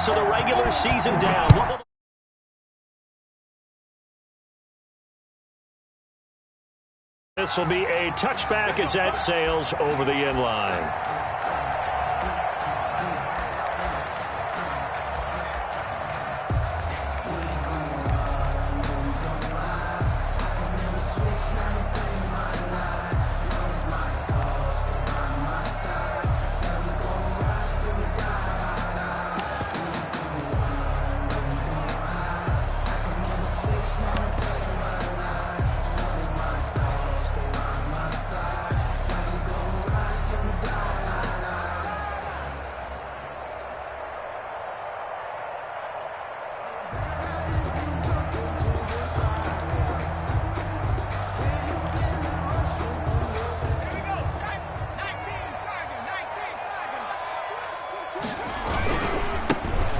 minutes of the regular season down. This will be a touchback as that sails over the end line.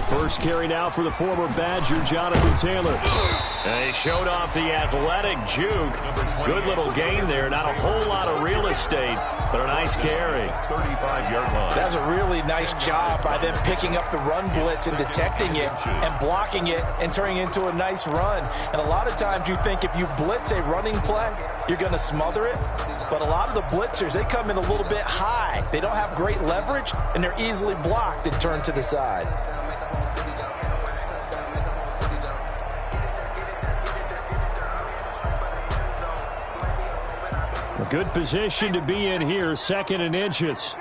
First carry now for the former Badger, Jonathan Taylor. And he showed off the athletic juke. Good little gain there. Not a whole lot of real estate, but a nice carry. 35-yard line. That's a really nice job by them picking up the run blitz and detecting it and blocking it and turning it into a nice run. And a lot of times you think if you blitz a running play, you're going to smother it. But a lot of the blitzers, they come in a little bit high. They don't have great leverage, and they're easily blocked and turned to the side. A good position to be in here, 2nd and inches.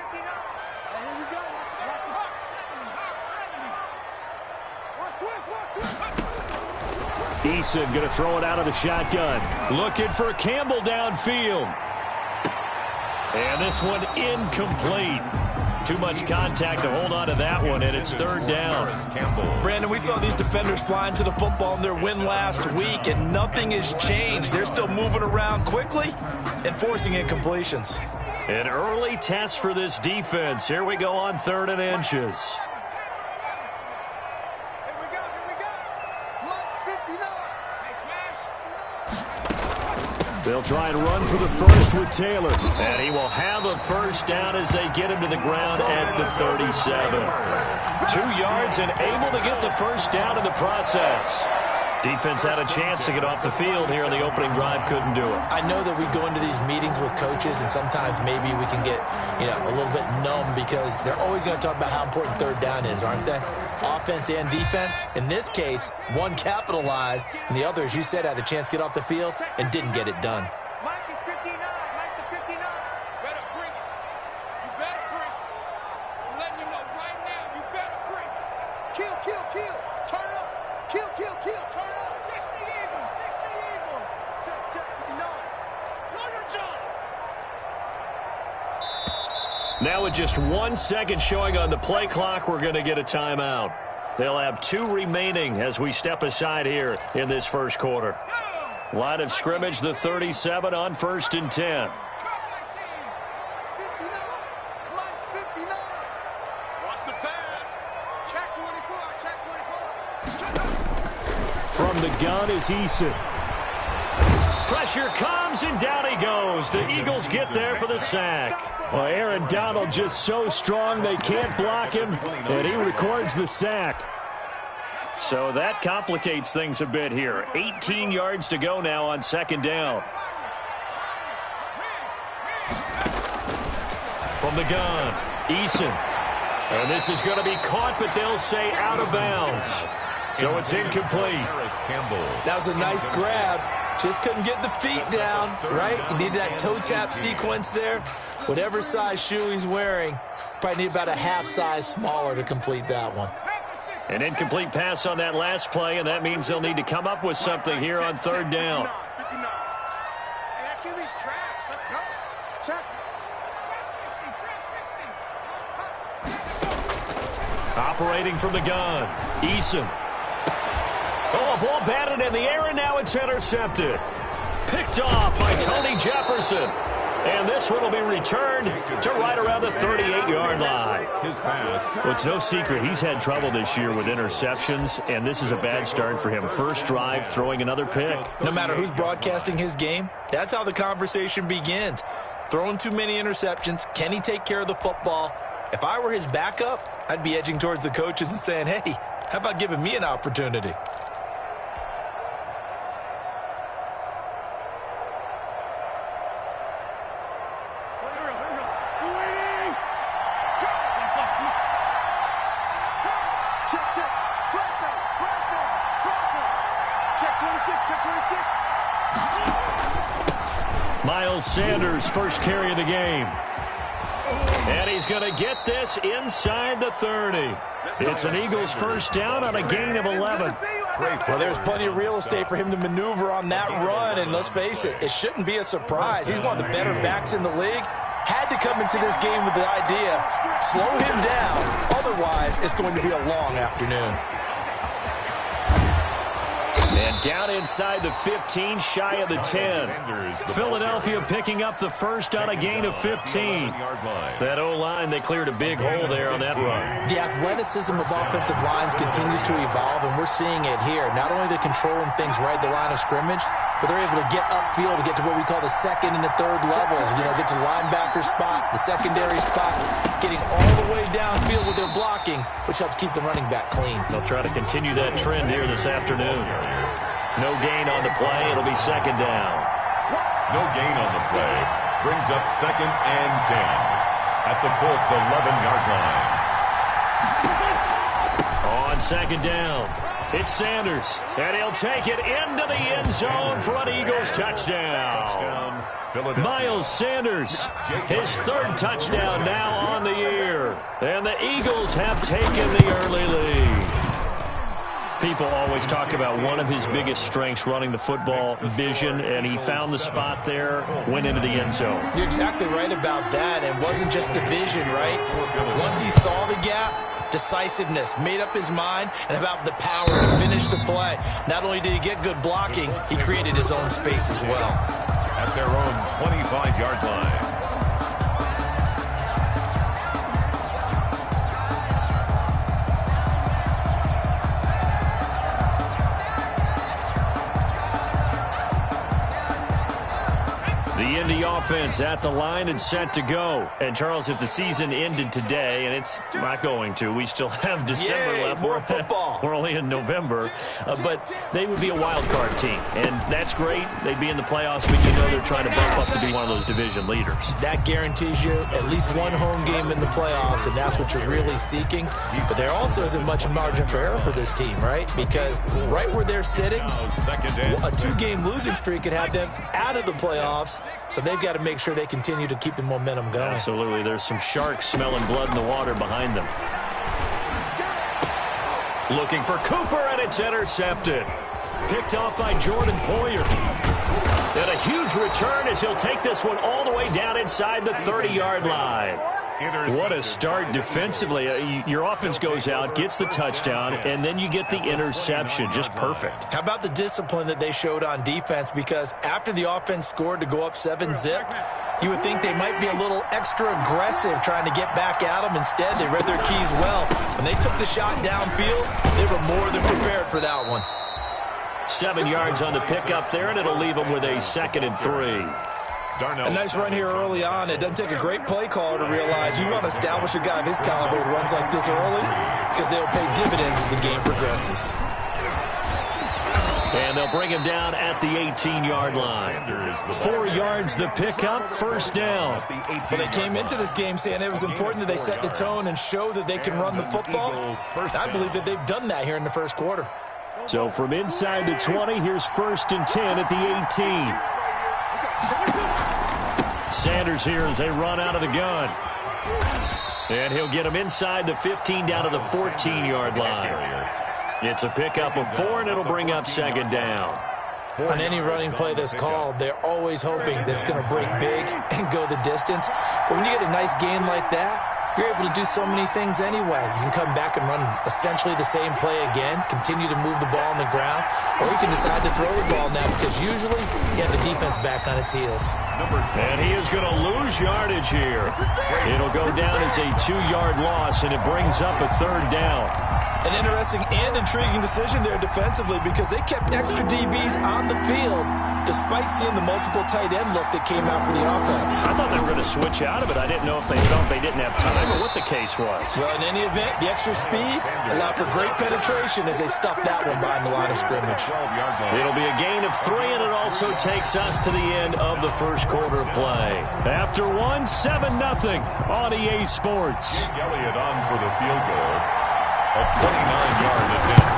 Eason going to throw it out of the shotgun. Looking for Campbell downfield. And this one incomplete. Too much contact to hold on to that one, and it's 3rd down. Brandon, we saw these defenders flying to the football in their win last week, and nothing has changed. They're still moving around quickly and forcing incompletions. An early test for this defense. Here we go on 3rd and inches. They'll try and run for the first with Taylor. And he will have a first down as they get him to the ground at the 37. 2 yards and able to get the first down in the process. Defense had a chance to get off the field here in the opening drive, couldn't do it. I know that we go into these meetings with coaches, and sometimes maybe we can get, a little bit numb because they're always going to talk about how important 3rd down is, aren't they? Offense and defense. In this case, one capitalized, and the other, as you said, had a chance to get off the field and didn't get it done. Mike is 59. Mike the 59. Better bring it. You better bring it. I'm letting you know right now, you better bring it. Kill, kill, kill. Turn up. Kill, kill, kill. Turn up. 60 Eagles. 60 Eagles. Check, check. 59. Know your job. Now with just 1 second showing on the play clock, we're going to get a timeout. They'll have 2 remaining as we step aside here in this first quarter. Line of scrimmage, the 37 on 1st and 10. From the gun is Eason. Pressure comes, and down he goes. The Eagles get there for the sack. Well, Aaron Donald just so strong they can't block him, and he records the sack. So that complicates things a bit here. 18 yards to go now on 2nd down. From the gun, Eason. And this is going to be caught, but they'll say out of bounds. So it's incomplete. That was a nice grab. Just couldn't get the feet down, right? You need that toe tap sequence there. Whatever size shoe he's wearing, probably need about a half size smaller to complete that one. An incomplete pass on that last play, and that means they'll need to come up with something here on 3rd down. Operating from the gun, Eason. Oh, a ball batted in the air, and now it's intercepted. Picked off by Tony Jefferson. And this one will be returned to right around the 38-yard line. Well, it's no secret he's had trouble this year with interceptions, and this is a bad start for him. First drive, throwing another pick. No matter who's broadcasting his game, that's how the conversation begins. Throwing too many interceptions. Can he take care of the football? If I were his backup, I'd be edging towards the coaches and saying, hey, how about giving me an opportunity? Miles Sanders, first carry of the game. And he's going to get this inside the 30. It's an Eagles first down on a gain of 11. Well, there's plenty of real estate for him to maneuver on that run, and let's face it, it shouldn't be a surprise. He's one of the better backs in the league. Had to come into this game with the idea, slow him down, otherwise it's going to be a long afternoon. And down inside the 15, shy of the 10. Philadelphia picking up the first on a gain of 15. That O-line, they cleared a big hole there on that run. The athleticism of offensive lines continues to evolve, and we're seeing it here. Not only are they controlling things right at the line of scrimmage, but they're able to get upfield to get to what we call the second and the third levels. You know, get to the linebacker spot, the secondary spot, getting all the way downfield with their blocking, which helps keep the running back clean. They'll try to continue that trend here this afternoon. No gain on the play. It'll be second down. No gain on the play. Brings up second and 10 at the Colts' 11-yard line. On second down, it's Sanders, and he'll take it into the end zone for an Eagles touchdown. Miles Sanders, his third touchdown now on the year, and the Eagles have taken the early lead. People always talk about one of his biggest strengths running the football, vision, and he found the spot there, went into the end zone. You're exactly right about that. It wasn't just the vision, right? Once he saw the gap, decisiveness, made up his mind, and about the power to finish the play. Not only did he get good blocking, he created his own space as well. At their own 25-yard line. The Indy offense at the line and set to go. And, Charles, if the season ended today, and it's not going to, we still have December left. More football. We're only in November. But they would be a wild card team. And that's great. They'd be in the playoffs, but you know they're trying to bump up to be one of those division leaders. That guarantees you at least one home game in the playoffs, and that's what you're really seeking. But there also isn't much margin for error for this team, right? Because right where they're sitting, a two-game losing streak could have them out of the playoffs. So they've got to make sure they continue to keep the momentum going. Absolutely. There's some sharks smelling blood in the water behind them. Looking for Cooper, and it's intercepted. Picked off by Jordan Poyer. And a huge return as he'll take this one all the way down inside the 30-yard line. What a start defensively. Your offense goes out, gets the touchdown, and then you get the interception. Just perfect. How about the discipline that they showed on defense? Because after the offense scored to go up 7-zip, you would think they might be a little extra aggressive trying to get back at them. Instead, they read their keys well. When they took the shot downfield, they were more than prepared for that one. 7 yards on the pickup there, and it'll leave them with a 2nd and 3. A nice run here early on. It doesn't take a great play caller to realize you want to establish a guy of his caliber who runs like this early because they'll pay dividends as the game progresses. And they'll bring him down at the 18-yard line. 4 yards the pickup, first down. Well, they came into this game saying it was important that they set the tone and show that they can run the football. I believe that they've done that here in the first quarter. So from inside the 20, here's 1st and 10 at the 18. Sanders here as they run out of the gun. And he'll get him inside the 15 down to the 14-yard line. It's a pickup of 4, and it'll bring up 2nd down. On any running play that's called, they're always hoping that it's going to break big and go the distance. But when you get a nice gain like that, you're able to do so many things anyway. You can come back and run essentially the same play again, continue to move the ball on the ground, or you can decide to throw the ball now because usually you have the defense back on its heels. And he is going to lose yardage here. It'll go down as a 2-yard loss, and it brings up a 3rd down. An interesting and intriguing decision there defensively because they kept extra DBs on the field despite seeing the multiple tight end look that came out for the offense. I thought they were going to switch out of it. I didn't know if they felt they didn't have time or what the case was. Well, in any event, the extra speed allowed for great penetration as they stuffed that one behind the line of scrimmage. It'll be a gain of 3, and it also takes us to the end of the first quarter play. After 1, 7-0 on EA Sports. Elliott on for the field goal. A 29-yard attempt.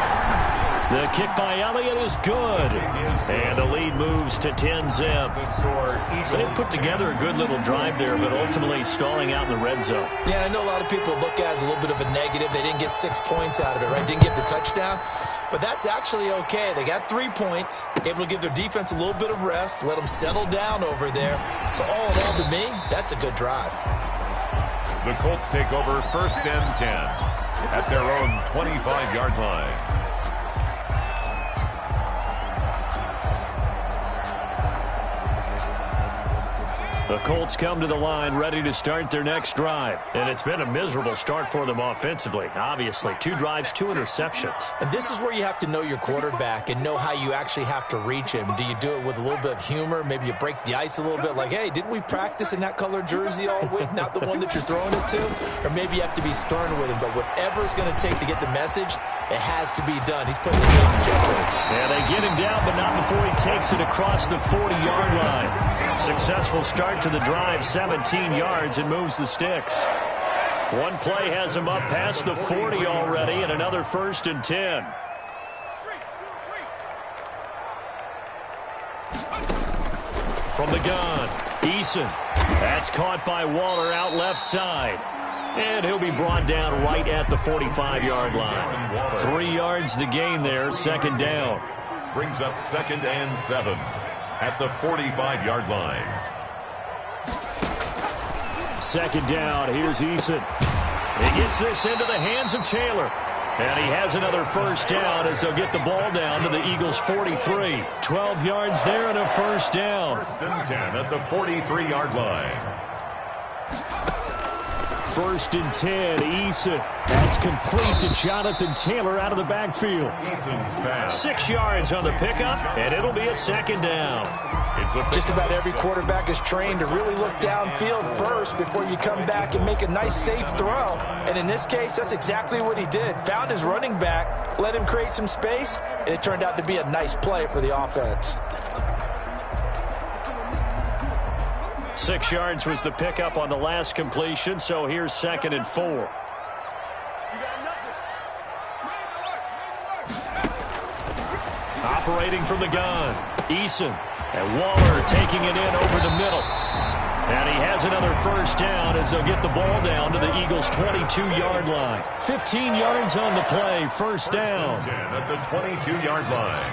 The kick by Elliott is good. And the lead moves to 10-zip. So they put together a good little drive there, but ultimately stalling out in the red zone. Yeah, I know a lot of people look at it as a little bit of a negative. They didn't get 6 points out of it, right? Didn't get the touchdown. But that's actually okay. They got 3 points, able to give their defense a little bit of rest, let them settle down over there. So all in all, to me, that's a good drive. The Colts take over 1st and 10 at their own 25-yard line. The Colts come to the line ready to start their next drive. And it's been a miserable start for them offensively. Obviously, 2 drives, 2 interceptions. And this is where you have to know your quarterback and know how you actually have to reach him. Do you do it with a little bit of humor? Maybe you break the ice a little bit like, hey, didn't we practice in that color jersey all week? Not the one that you're throwing it to? Or maybe you have to be stern with him. But whatever it's going to take to get the message, it has to be done. He's putting his job in jeopardy. Yeah, they get him down, but not before he takes it across the 40-yard line. Successful start to the drive, 17 yards, and moves the sticks. One play has him up past the 40 already, and another 1st and 10. From the gun, Eason. That's caught by Waller out left side. And he'll be brought down right at the 45-yard line. 3 yards the gain there, 2nd down. Brings up 2nd and 7 at the 45-yard line. 2nd down, here's Eason. He gets this into the hands of Taylor. And he has another 1st down as they'll get the ball down to the Eagles' 43. 12 yards there and a 1st down. 1st and 10 at the 43-yard line. 1st and 10, Eason. That's complete to Jonathan Taylor out of the backfield. Eason's pass. 6 yards on the pickup, and it'll be a 2nd down. Just about every quarterback is trained to really look downfield first before you come back and make a nice, safe throw. And in this case, that's exactly what he did. Found his running back, let him create some space, and it turned out to be a nice play for the offense. 6 yards was the pickup on the last completion, so here's 2nd and 4. Operating from the gun, Eason. And Waller taking it in over the middle. And he has another 1st down as they'll get the ball down to the Eagles' 22-yard line. 15 yards on the play, 1st down. 10 at the 22-yard line.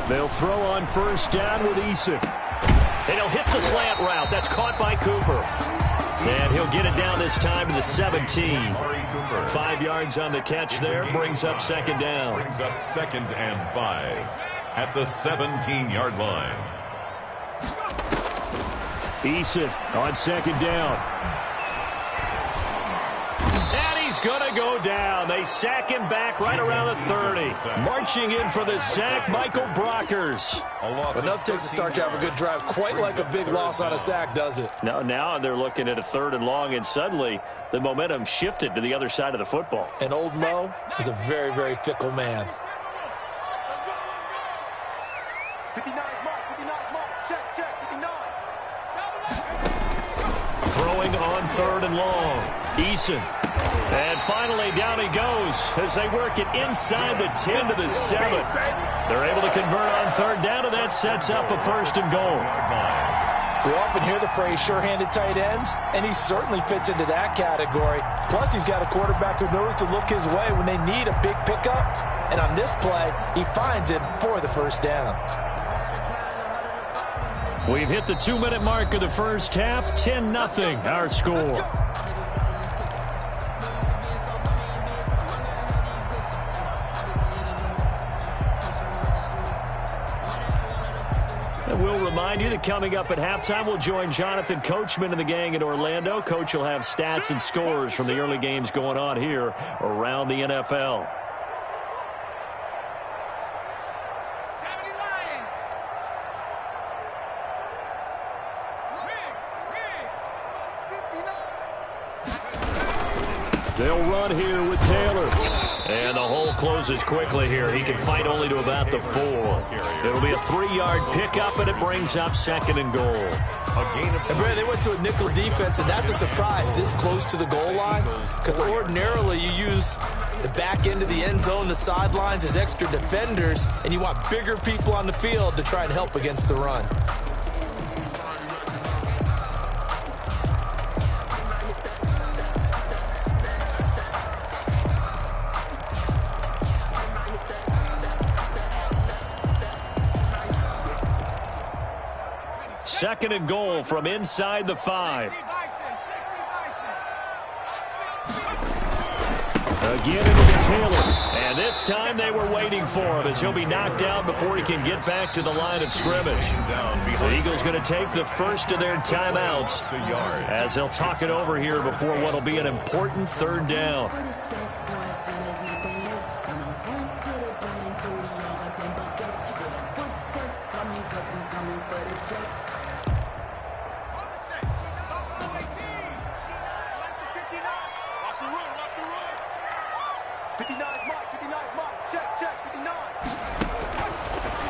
They'll throw on 1st down with Eason. And he'll hit the slant route. That's caught by Cooper. And he'll get it down this time to the 17. 5 yards on the catch there. Brings up 2nd down. Brings up 2nd and 5 at the 17-yard line. Eason on 2nd down. And he's going to go down. They sack him back right around the 30. Marching in for the sack, Michael Brockers. Enough takes to start to have a good drive. Quite like a big loss on a sack, does it? No, now they're looking at a 3rd and long, and suddenly the momentum shifted to the other side of the football. And old Mo is a very, very fickle man. 59, mark, 59, mark, check, 59. Throwing on 3rd and long. Eason. And finally, down he goes as they work it inside the 10 to the 7. They're able to convert on 3rd down, and that sets up a 1st and goal. We often hear the phrase sure-handed tight ends, and he certainly fits into that category. Plus, he's got a quarterback who knows to look his way when they need a big pickup. And on this play, he finds it for the 1st down. We've hit the 2-minute mark of the first half. 10-0 our score. And we'll remind you that coming up at halftime, we'll join Jonathan Coachman and the gang in Orlando. Coach will have stats and scores from the early games going on here around the NFL. They'll run here with Taylor. And the hole closes quickly here. He can fight only to about the 4. It'll be a 3-yard pickup, and it brings up 2nd and goal. And Brad, they went to a nickel defense, and that's a surprise this close to the goal line, because ordinarily you use the back end of the end zone, the sidelines as extra defenders, and you want bigger people on the field to try and help against the run. Second and goal from inside the 5. Again into the Taylor. And this time they were waiting for him as he'll be knocked down before he can get back to the line of scrimmage. The Eagles going to take the first of their timeouts as they'll talk it over here before what will be an important 3rd down.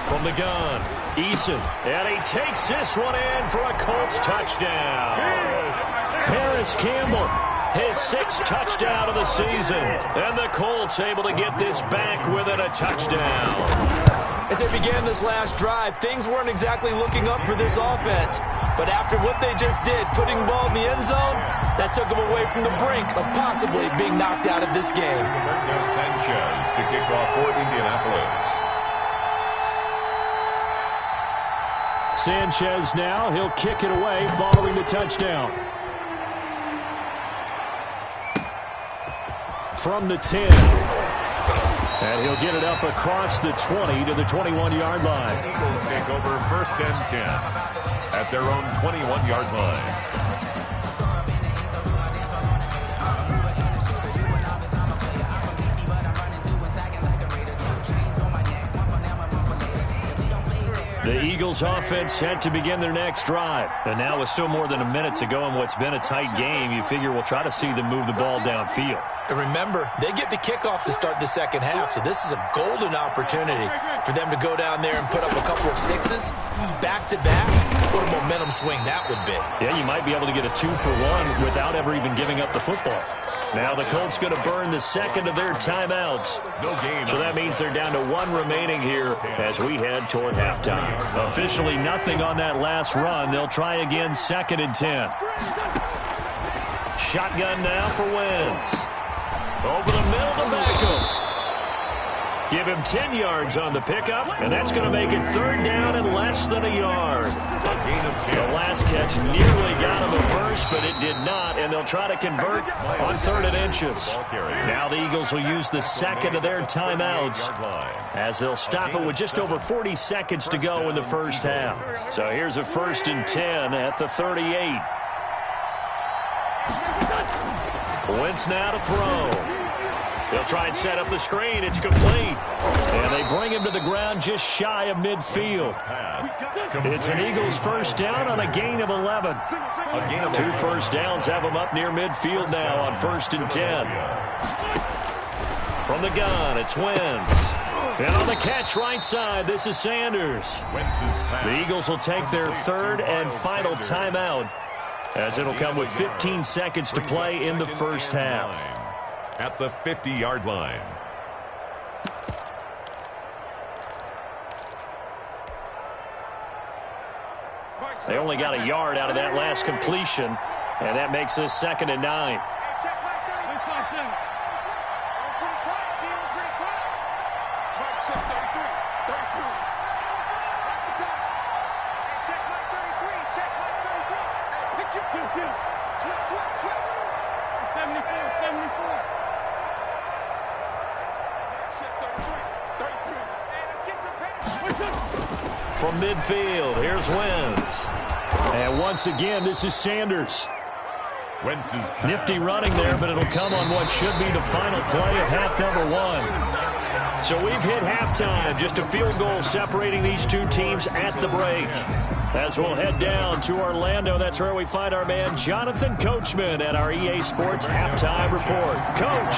From the gun, Eason, and he takes this one in for a Colts touchdown. Paris Campbell, his 6th touchdown of the season, and the Colts able to get this back within a touchdown. As they began this last drive, things weren't exactly looking up for this offense. But after what they just did, putting the ball in the end zone, that took them away from the brink of possibly being knocked out of this game. Sanchez to kick off for Indianapolis. Sanchez now, he'll kick it away following the touchdown. From the 10. And he'll get it up across the 20 to the 21-yard line. Eagles take over 1st and 10 at their own 21-yard line. The Eagles offense set to begin their next drive. And now with still more than a minute to go in what's been a tight game, you figure we'll try to see them move the ball downfield. And remember, they get the kickoff to start the second half, so this is a golden opportunity for them to go down there and put up a couple of 6s back-to-back. What a momentum swing that would be. Yeah, you might be able to get a 2-for-1 without ever even giving up the football. Now the Colts going to burn the 2nd of their timeouts. So that means they're down to 1 remaining here as we head toward halftime. Officially nothing on that last run. They'll try again 2nd and 10. Shotgun now for Wentz. Over the middle to Beckham. Give him 10 yards on the pickup, and that's going to make it 3rd down and less than a yard. A gain of 10. The last catch nearly got him at first, but it did not, and they'll try to convert on 3rd and inches. Now the Eagles will use the 2nd of their timeouts as they'll stop it with just over 40 seconds to go in the first half. So here's a 1st and 10 at the 38. Wentz now to throw. They'll try and set up the screen. It's complete. And they bring him to the ground just shy of midfield. It's an Eagles 1st down on a gain of 11. 2 first downs have them up near midfield now on 1st and 10. From the gun, it's Wentz. And on the catch right side, this is Sanders. The Eagles will take their 3rd and final timeout as it'll come with 15 seconds to play in the first half. At the 50-yard line. They only got a yard out of that last completion, and that makes this 2nd and 9. from midfield. Here's Wentz. And once again, this is Sanders. Wentz's Nifty running there, but it'll come on what should be the final play of half number 1. So we've hit halftime. Just a field goal separating these two teams at the break. As we'll head down to Orlando, that's where we find our man Jonathan Coachman at our EA Sports Halftime Report. Coach.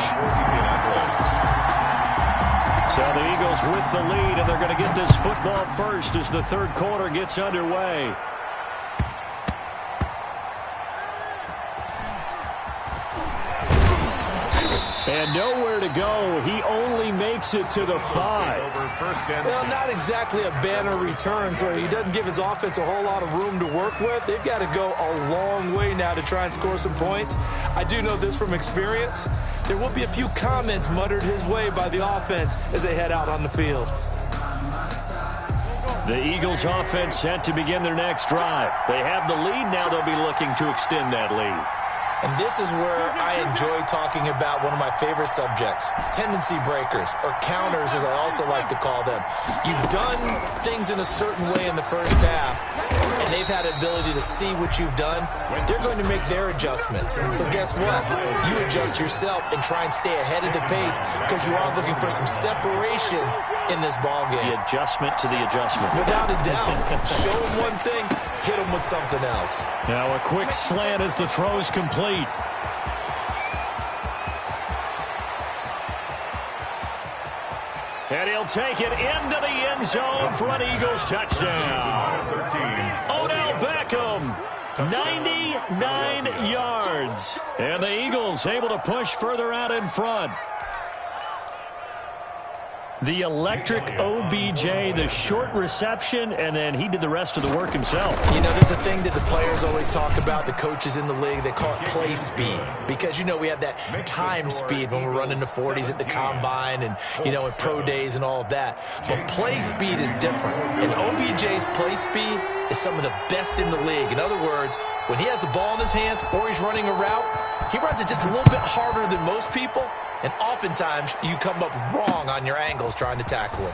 So the Eagles with the lead, and they're going to get this football first as the third quarter gets underway. And nowhere to go. He only makes it to the 5. Well, not exactly a banner return, so he doesn't give his offense a whole lot of room to work with. They've got to go a long way now to try and score some points. I do know this from experience. There will be a few comments muttered his way by the offense as they head out on the field. The Eagles offense set to begin their next drive. They have the lead now. They'll be looking to extend that lead. And this is where I enjoy talking about one of my favorite subjects, tendency breakers, or counters as I also like to call them. You've done things in a certain way in the first half, and they've had the ability to see what you've done. They're going to make their adjustments. So guess what? You adjust yourself and try and stay ahead of the pace because you are looking for some separation in this ball game. The adjustment to the adjustment. Without a doubt. Show them one thing, hit them with something else. Now a quick slant as the throw's complete. And he'll take it into the end zone for an Eagles touchdown. Odell Beckham, 99 yards. And the Eagles able to push further out in front. The electric OBJ, the short reception, and then he did the rest of the work himself. You know, there's a thing that the players always talk about, the coaches in the league, they call it play speed. Because, you know, we have that time speed when we're running the 40s at the combine and, you know, in pro days and all of that. But play speed is different. And OBJ's play speed is some of the best in the league. In other words, when he has the ball in his hands or he's running a route, he runs it just a little bit harder than most people. And oftentimes, you come up wrong on your angles trying to tackle him.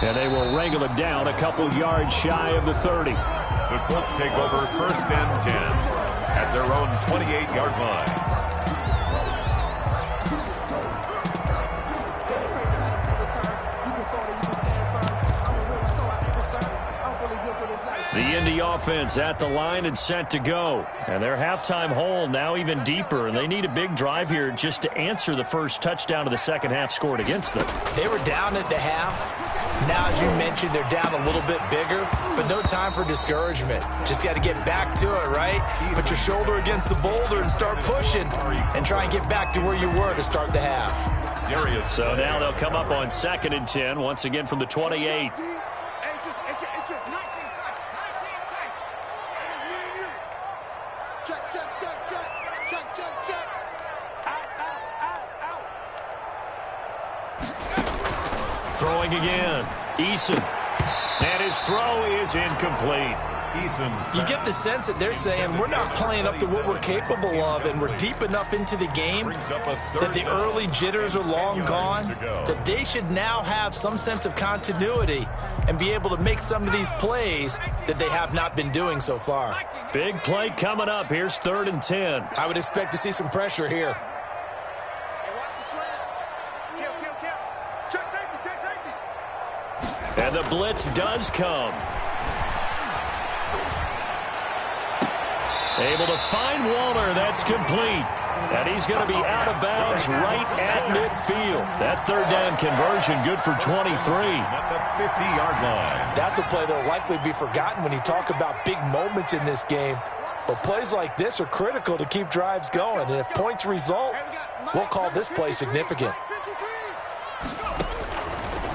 And they will wrangle him down a couple yards shy of the 30. The Colts take over 1st and 10 at their own 28-yard line. The Indy offense at the line and set to go. And their halftime hole now even deeper. And they need a big drive here just to answer the first touchdown of the second half scored against them. They were down at the half. Now, as you mentioned, they're down a little bit bigger, but no time for discouragement. Just got to get back to it, right? Put your shoulder against the boulder and start pushing and try and get back to where you were to start the half. So now they'll come up on 2nd and 10, once again from the 28. Throwing again. Eason. And his throw is incomplete. You get the sense that they're saying we're not playing up to what we're capable of, and we're deep enough into the game that the early jitters are long gone, that they should now have some sense of continuity and be able to make some of these plays that they have not been doing so far. Big play coming up. Here's 3rd and 10. I would expect to see some pressure here. And the blitz does come. Able to find Waller. That's complete. And he's going to be out of bounds right at midfield. That 3rd down conversion good for 23. At the 50-yard line. That's a play that will likely be forgotten when you talk about big moments in this game. But plays like this are critical to keep drives going. And if points result, we'll call this play significant.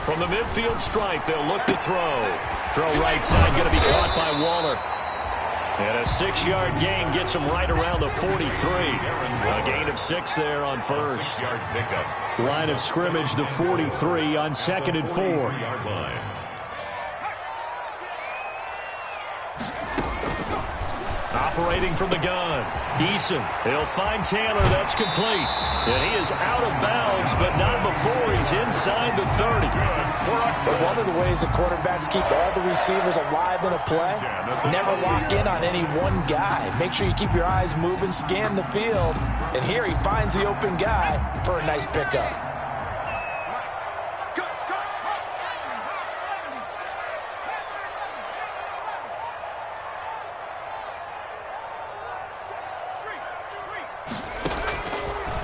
From the midfield stripe, they'll look to throw. Throw right side, going to be caught by Waller. And a 6-yard gain gets him right around the 43. A gain of 6 there on first. Line of scrimmage, the 43 on 2nd and 4. Operating from the gun, Eason. He'll find Taylor. That's complete. And he is out of bounds, but not before he's inside the 30. But one of the ways the quarterbacks keep all the receivers alive in a play, never lock in on any one guy. Make sure you keep your eyes moving, scan the field. And here he finds the open guy for a nice pickup.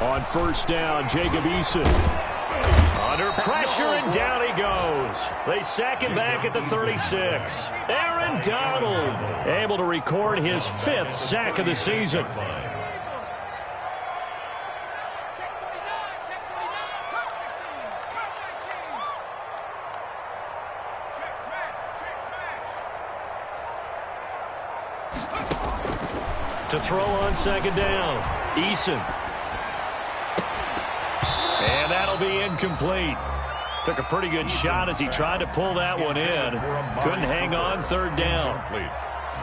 On first down, Jacob Eason. Under pressure, and down he goes. They sack him back at the 36. Aaron Donald able to record his 5th sack of the season. To throw on second down, Eason. And that'll be incomplete. Took a pretty good shot as he tried to pull that one in. Couldn't hang on third down.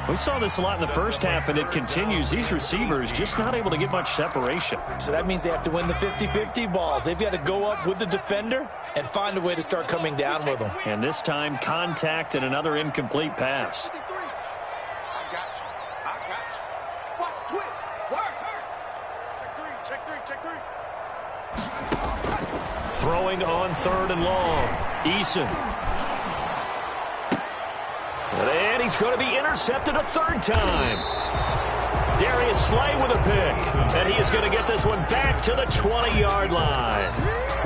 We saw this a lot in the first half, and it continues. These receivers just not able to get much separation. So that means they have to win the 50-50 balls. They've got to go up with the defender and find a way to start coming down with them. And this time, contact and another incomplete pass. Throwing on third and long. Eason. And he's going to be intercepted a third time. Darius Slay with a pick. And he is going to get this one back to the 20-yard line.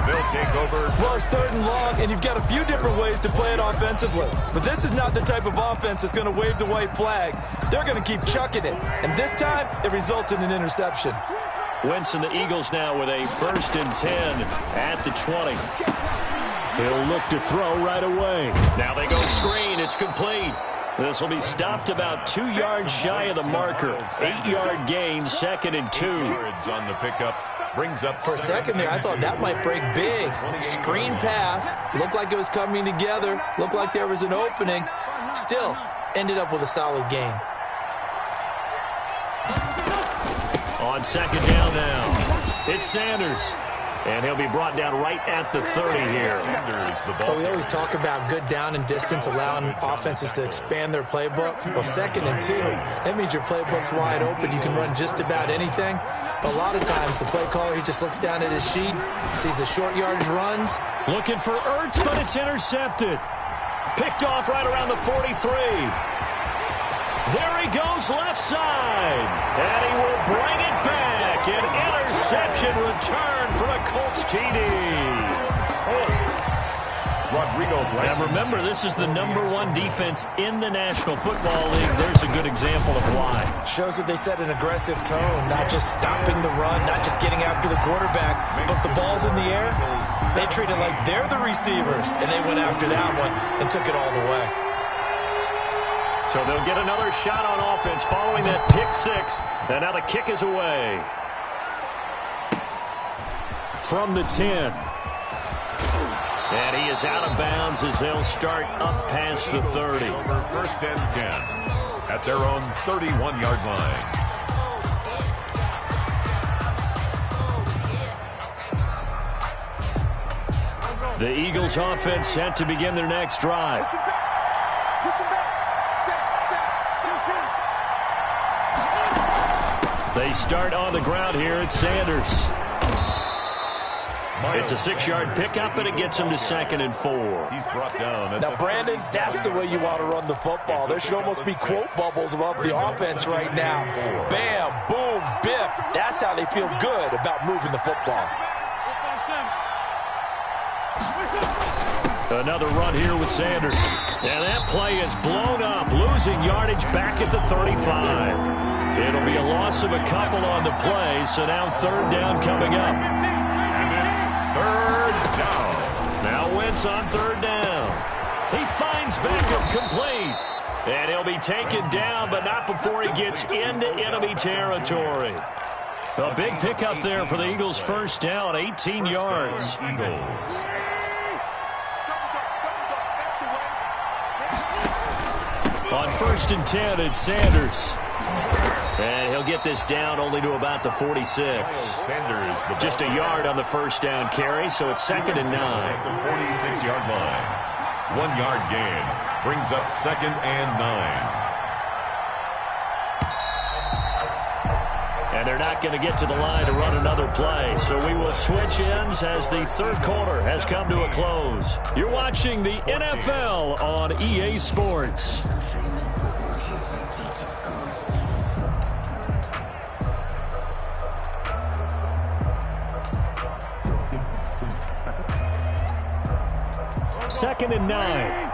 They'll take over. Well, it's third and long, and you've got a few different ways to play it offensively. But this is not the type of offense that's going to wave the white flag. They're going to keep chucking it. And this time, it results in an interception. Wentz and the Eagles now with a 1st and 10 at the 20. He'll look to throw right away. Now they go screen. It's complete. This will be stopped about 2 yards shy of the marker. 8-yard gain, 2nd and 2. On the pickup. Brings up for a second there, I thought that might break big. Screen pass. Looked like it was coming together. Looked like there was an opening. Still, ended up with a solid gain. On second down now, it's Sanders. And he'll be brought down right at the 30 here. Well, we always talk about good down and distance, allowing offenses to expand their playbook. Well, 2nd and 2, that means your playbook's wide open. You can run just about anything. But a lot of times, the play caller, he just looks down at his sheet, sees the short yardage runs. Looking for Ertz, but it's intercepted. Picked off right around the 43. There he goes left side. And he will bring it back. An interception return from a Colts TD. And remember, this is the #1 defense in the National Football League. There's a good example of why. Shows that they set an aggressive tone, not just stopping the run, not just getting after the quarterback, but the ball's in the air. They treat it like they're the receivers, and they went after that one and took it all the way. So they'll get another shot on offense following that pick 6. And now the kick is away. From the 10. And he is out of bounds as they'll start up past the 30. 1st and 10 at their own 31-yard line. The Eagles offense set to begin their next drive. They start on the ground here at Sanders. It's a 6-yard pickup, and it gets him to 2nd and 4. He's brought down. Now, Brandon, that's the way you want to run the football. There should almost be quote bubbles above the offense right now. Bam, boom, biff. That's how they feel good about moving the football. Another run here with Sanders. And that play is blown up, losing yardage back at the 35. It'll be a loss of a couple on the play, so now 3rd down coming up. And it's 3rd down. Now Wentz on 3rd down. He finds Beckham complete. And he'll be taken down, but not before he gets into enemy territory. A big pickup there for the Eagles' 1st down, 18 yards. On 1st and 10, it's Sanders. And he'll get this down only to about the 46. Sanders, just a yard on the first down carry, so it's 2nd and 9. At the 46-yard line. 1 yard gain brings up 2nd and 9. And they're not going to get to the line to run another play. So we will switch ends as the third quarter has come to a close. You're watching the NFL on EA Sports. Second and 9.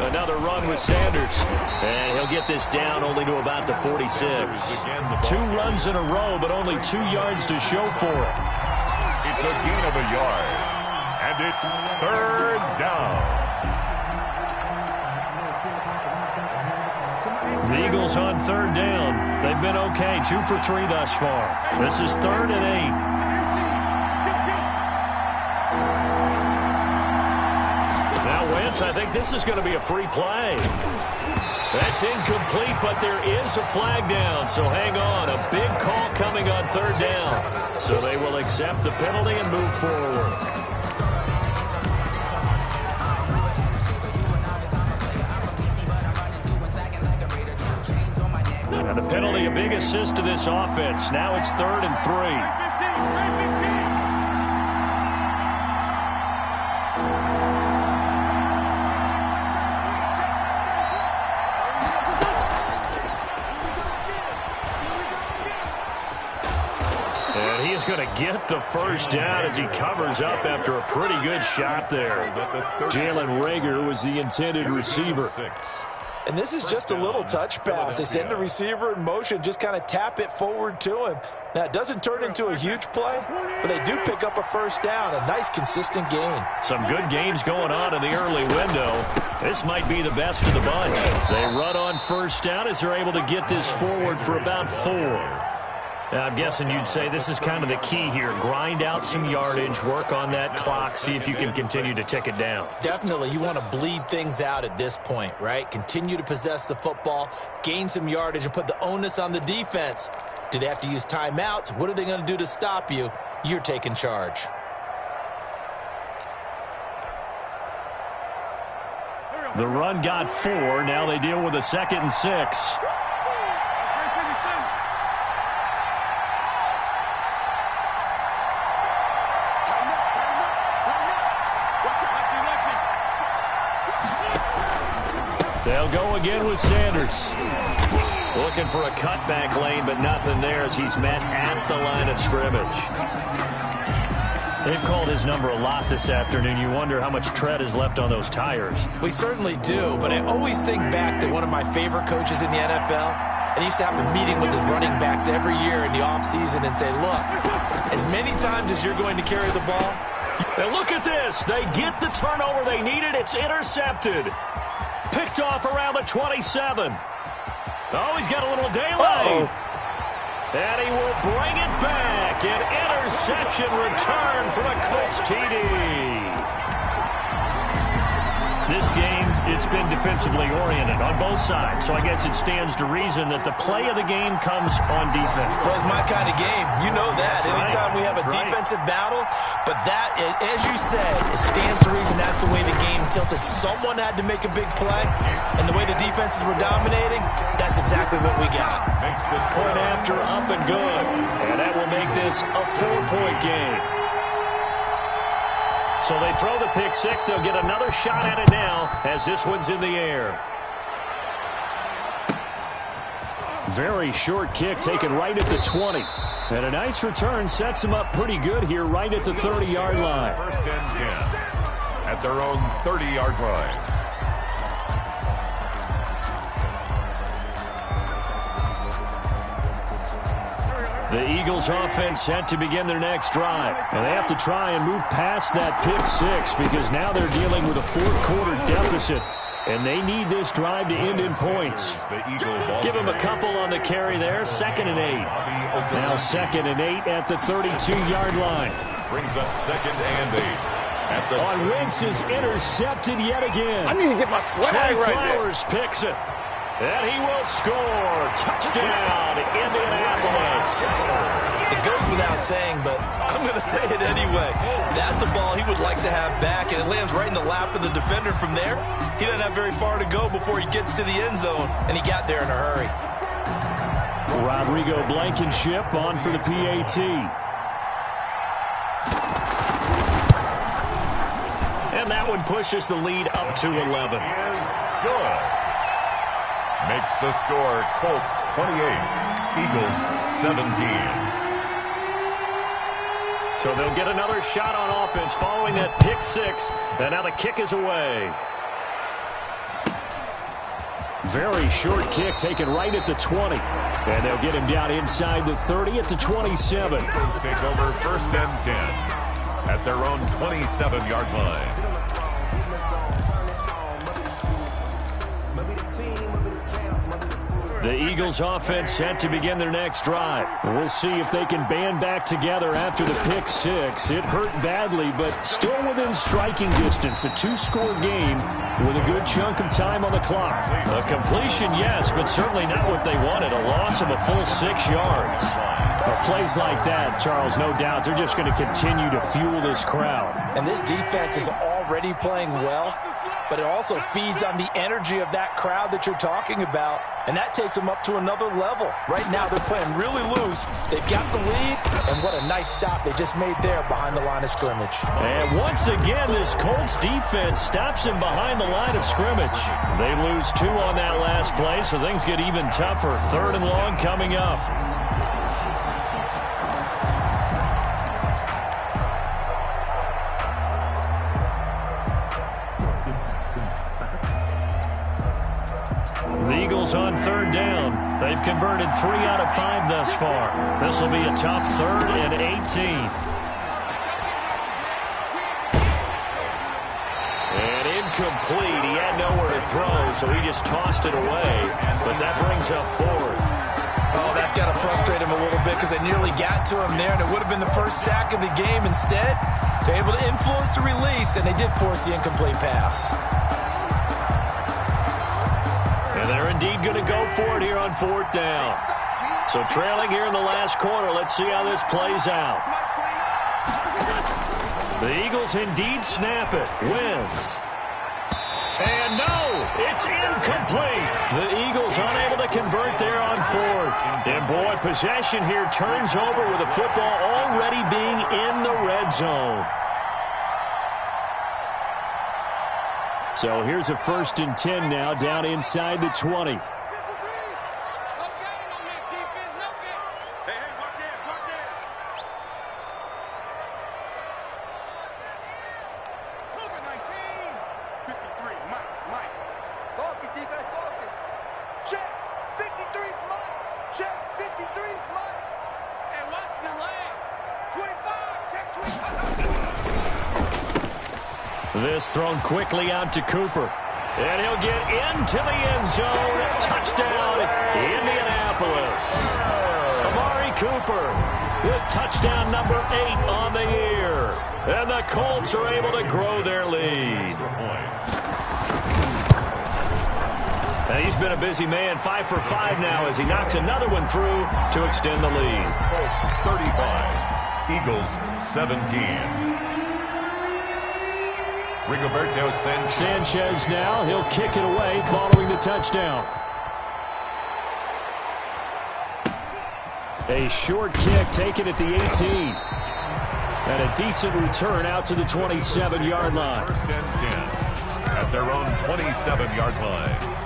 Another run with Sanders. And he'll get this down only to about the 46. 2 runs in a row, but only 2 yards to show for it. It's a gain of a yard. And it's 3rd down. The Eagles on 3rd down. They've been okay, 2 for 3 thus far. This is 3rd and 8. I think this is going to be a free play. That's incomplete, but there is a flag down, so hang on. A big call coming on 3rd down. So they will accept the penalty and move forward. And the penalty, a big assist to this offense. Now it's 3rd and 3. Going to get the first down as he covers up after a pretty good shot there. Jalen Reagor was the intended receiver. And this is just a little touch pass. They send the receiver in motion, just kind of tap it forward to him. Now, it doesn't turn into a huge play, but they do pick up a first down, a nice, consistent gain. Some good games going on in the early window. This might be the best of the bunch. They run on first down as they're able to get this forward for about 4. I'm guessing you'd say this is kind of the key here. Grind out some yardage, work on that clock, see if you can continue to tick it down. Definitely. You want to bleed things out at this point, right? Continue to possess the football, gain some yardage, and put the onus on the defense. Do they have to use timeouts? What are they going to do to stop you? You're taking charge. The run got 4. Now they deal with a 2nd and 6. They'll go again with Sanders. Looking for a cutback lane, but nothing there as he's met at the line of scrimmage. They've called his number a lot this afternoon. You wonder how much tread is left on those tires. We certainly do, but I always think back to one of my favorite coaches in the NFL. And he used to have a meeting with his running backs every year in the offseason and say, look, as many times as you're going to carry the ball. And look at this. They get the turnover they needed. It's intercepted. Picked off around the 27. Oh, he's got a little daylight. And he will bring it back. An interception return from a Colts TD. This game, it's been defensively oriented on both sides, so I guess it stands to reason that the play of the game comes on defense. So it's my kind of game. You know that. Anytime we have a defensive battle, but that, as you said, it stands to reason that's the way the game tilted. Someone had to make a big play, and the way the defenses were dominating, that's exactly what we got. Makes this point after up and good, and that will make this a 4-point game. So they throw the pick six. They'll get another shot at it now as this one's in the air. Very short kick taken right at the 20. And a nice return sets them up pretty good here right at the 30-yard line. 1st and 10 at their own 30-yard line. The Eagles offense set to begin their next drive. And they have to try and move past that pick six because now they're dealing with a fourth-quarter deficit. And they need this drive to end in points. Give them a couple on the carry there. 2nd and 8. Now 2nd and 8 at the 32-yard line. Brings up 2nd and 8. On Wentz is intercepted yet again. I need to get my swag right there. Flowers picks it. And he will score. Touchdown, Indianapolis. It goes without saying, but I'm going to say it anyway. That's a ball he would like to have back, and it lands right in the lap of the defender from there. He doesn't have very far to go before he gets to the end zone, and he got there in a hurry. Rodrigo Blankenship on for the PAT. And that one pushes the lead up to 11. Is good. Makes the score Colts 28, Eagles 17. So they'll get another shot on offense following that pick six. And now the kick is away. Very short kick taken right at the 20. And they'll get him down inside the 30 at the 27. Eagles take over first and 10 at their own 27-yard line. The Eagles offense set to begin their next drive. We'll see if they can band back together after the pick six. It hurt badly, but still within striking distance. A two-score game with a good chunk of time on the clock. A completion, yes, but certainly not what they wanted. A loss of a full 6 yards. But plays like that, Charles, no doubt, they're just going to continue to fuel this crowd. And this defense is already playing well, but it also feeds on the energy of that crowd that you're talking about, and that takes them up to another level. Right now, they're playing really loose. They've got the lead, and what a nice stop they just made there behind the line of scrimmage. And once again, this Colts defense stops him behind the line of scrimmage. They lose 2 on that last play, so things get even tougher. 3rd and long coming up. The Eagles on 3rd down. They've converted 3 out of 5 thus far. This will be a tough 3rd and 18. And incomplete. He had nowhere to throw, so he just tossed it away. But that brings up 4th. Oh, that's got to frustrate him a little bit because they nearly got to him there, and it would have been the first sack of the game. Instead, they're able to influence the release, and they did force the incomplete pass. And they're indeed going to go for it here on 4th down. So trailing here in the last quarter. Let's see how this plays out. The Eagles indeed snap it. Wins. And no, it's incomplete. The Eagles unable to convert there on 4th. And boy, possession here turns over with the football already being in the red zone. So here's a 1st and 10 now down inside the 20. This thrown quickly out to Cooper. And he'll get into the end zone. Touchdown, Indianapolis. Amari Cooper with touchdown number 8 on the year. And the Colts are able to grow their lead. And he's been a busy man, 5 for 5 now as he knocks another one through to extend the lead. Colts 35, Eagles 17. Rigoberto Sanchez now. He'll kick it away following the touchdown. A short kick taken at the 18. And a decent return out to the 27-yard line. 1st and 10 at their own 27-yard line.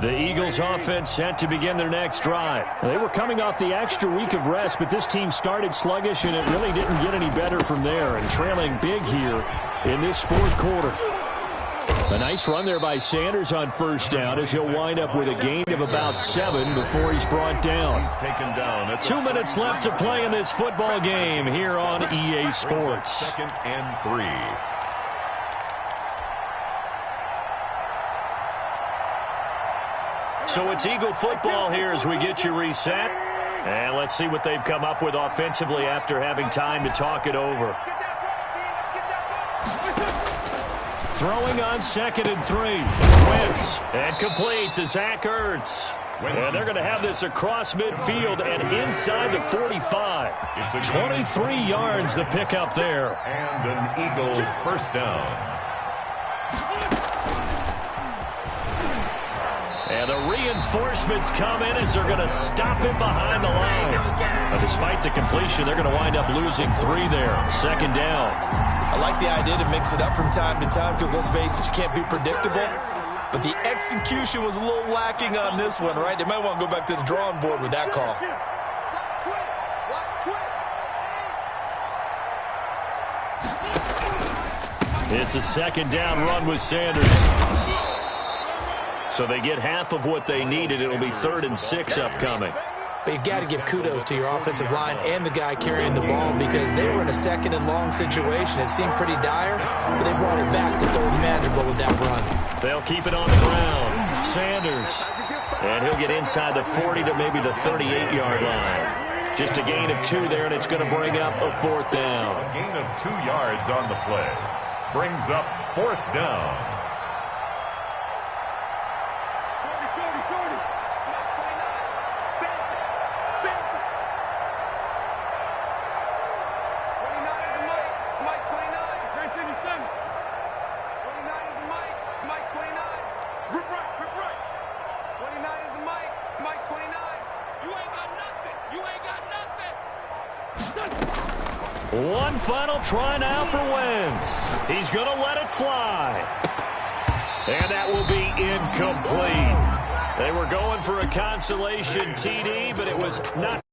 The Eagles offense set to begin their next drive. They were coming off the extra week of rest, but this team started sluggish, and it really didn't get any better from there, and trailing big here in this 4th quarter. A nice run there by Sanders on 1st down as he'll wind up with a gain of about 7 before he's brought down. He's taken down. 2 minutes left to play in this football game here on EA Sports. 2nd and 3. So it's Eagle football here as we get you reset. And let's see what they've come up with offensively after having time to talk it over. Throwing on 2nd and 3. Wentz. And complete to Zach Ertz. And they're going to have this across midfield and inside the 45. 23 yards the pickup there. And an Eagle first down. And the reinforcements come in as they're going to stop him behind the line. Now, despite the completion, they're going to wind up losing 3 there. 2nd down. I like the idea to mix it up from time to time because, let's face it, you can't be predictable. But the execution was a little lacking on this one, right? They might want to go back to the drawing board with that call. It's a 2nd down run with Sanders. So they get half of what they needed. It'll be 3rd and 6 upcoming. But you've got to give kudos to your offensive line and the guy carrying the ball because they were in a 2nd and long situation. It seemed pretty dire, but they brought it back to 3rd and manageable with that run. They'll keep it on the ground. Sanders. And he'll get inside the 40 to maybe the 38-yard line. Just a gain of 2 there, and it's going to bring up a 4th down. A gain of 2 yards on the play. Brings up 4th down. One final try now for Wentz. He's going to let it fly. And that will be incomplete. They were going for a consolation TD, but it was not.